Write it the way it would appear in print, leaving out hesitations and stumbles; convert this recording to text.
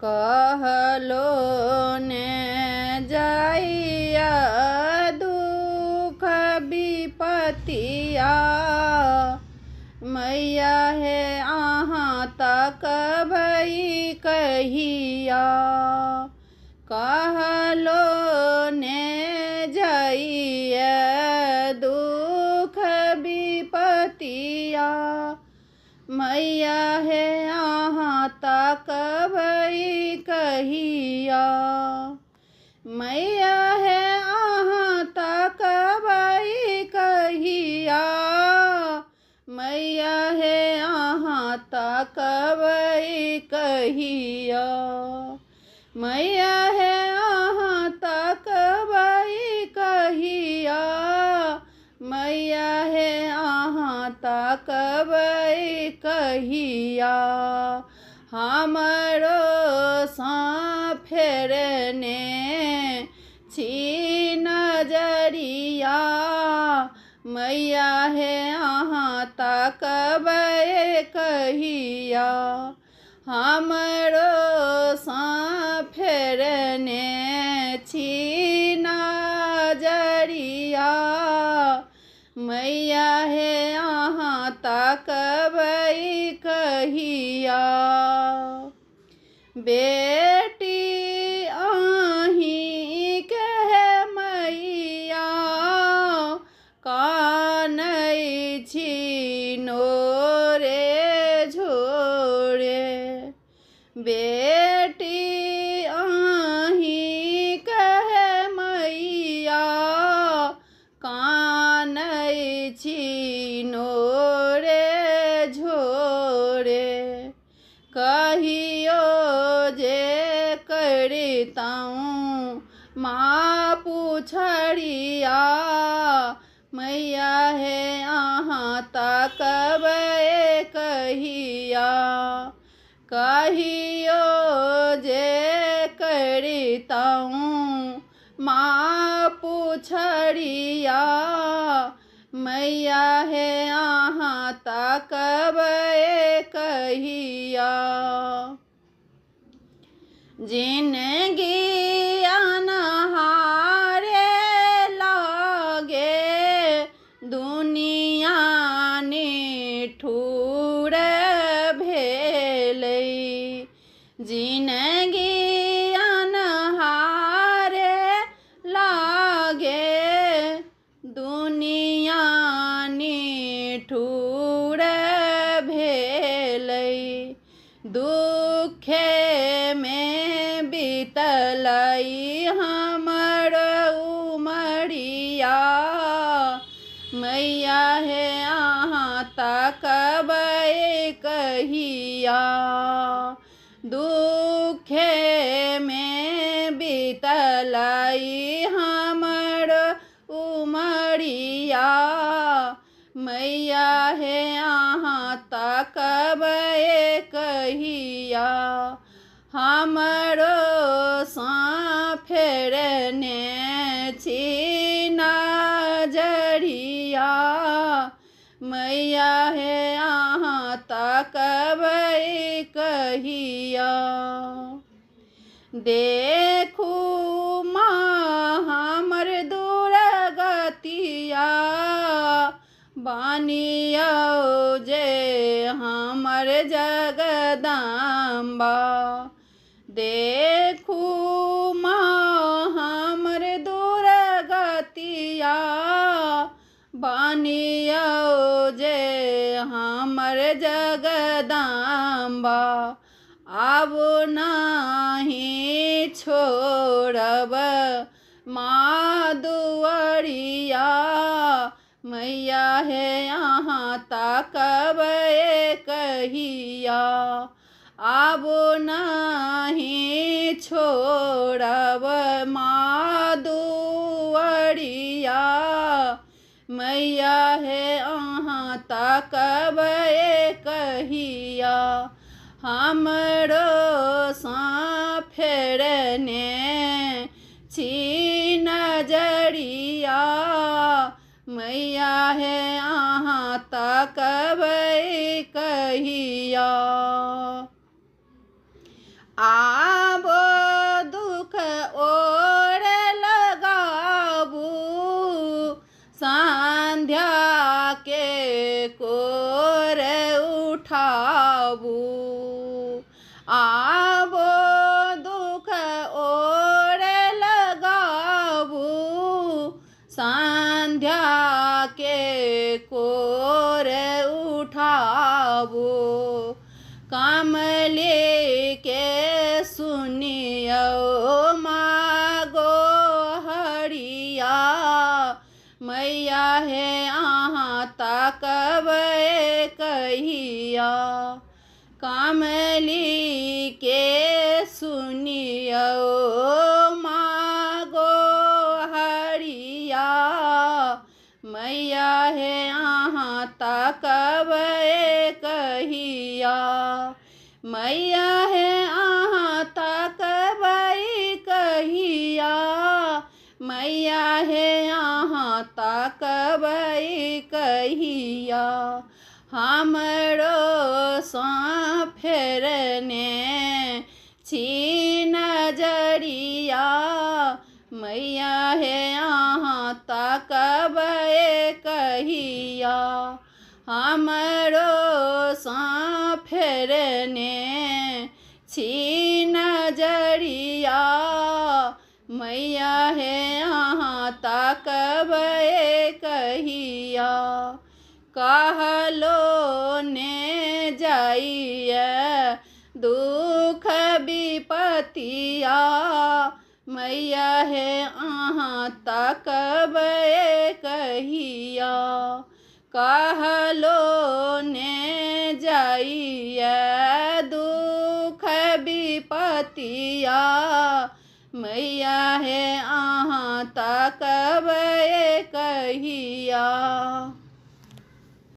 कहलो ने जाइया दुख विपतिया मैया हे अहाँ तक भई कहिया। कहलो ने जाइया दुख विपतिया मैया हे अहाँ तक भई कहिया। मैया हे अहाँ तक भई कहिया मैया हे अहाँ तक भई कहिया। मैया हे अहाँ तक भई कहिया मैया हे अहाँ तक भई कहिया। हमरो सा फेरने छी नजरिया मैया हे अहाँ तक भई कहिया। हमरो सा फेरने छी नजरिया मैया हे अहाँ तक भई कहिया। बेटी अहीं के मैया कानै छी नोरे झोरे। बेटी अहीं के मैया कानै छी नोरे झोरे। कहियो जे करितौं माँ पुछड़िया मैया हे अहाँ तक भई कहिया। कहियो जे करितौं माँ पुछड़िया मैया हे अहाँ तक भई कहिया। जिनगी अनहारे लागे दुनिया निठुर भेलै। जिनगी अनहारे लागे दुनिया निठुर भेलै। दुखे में बीतलै हमर उमरिया मैया हे अहाँ तक भई कहिया। दुखे में बीतलै हमर उमरिया मैया हे अहाँ तक भई कहिया। हमरो सा फेरने छी नजरिया मैया हे अहाँ तक भई कहिया। देखू माँ हमर दुर्गतिया बानियो जे हमर जगदम्बा। देखू माँ हमर दुर्गतिया बानियो जे हमर जगदम्बा। अब नाही छोड़ब माँ दुआरिया मैया हे अहाँ तक भई कहिया। अब नाही छोड़ब माँ दुआरिया मैया हे अहाँ तक भई कहिया। हमरो सा फेरने छी नजरिया मैया हे अहाँ तक भई कहिया। आबो दुख ओर लगाबू संध्या के कोर उठाबू आबो दुख ओर लगाबू संध्या के कोर उठाबू कमले के सुनियो मागो हरिया मैया हे अहाँ तकबै कहिया कमली के सुनियो मागो हरिया मैया हे अहाँ तकबै कहिया मैया हे अहाँ तकबै कहिया मैया हे अहाँ तकबै कहिया हमरो सँ फेरने छी नजरिया मैया हे अहाँ तकबै कहिया हमरो सँ फेरने छी नजरिया मैया हे अहाँ तकबै कहिया कहलो ने जाइए दुख विपतिया मैया हे अहाँ तकबै कहिया कहलो ने जाइए दुख विपतिया मैया हे अहाँ तकबै कहिया।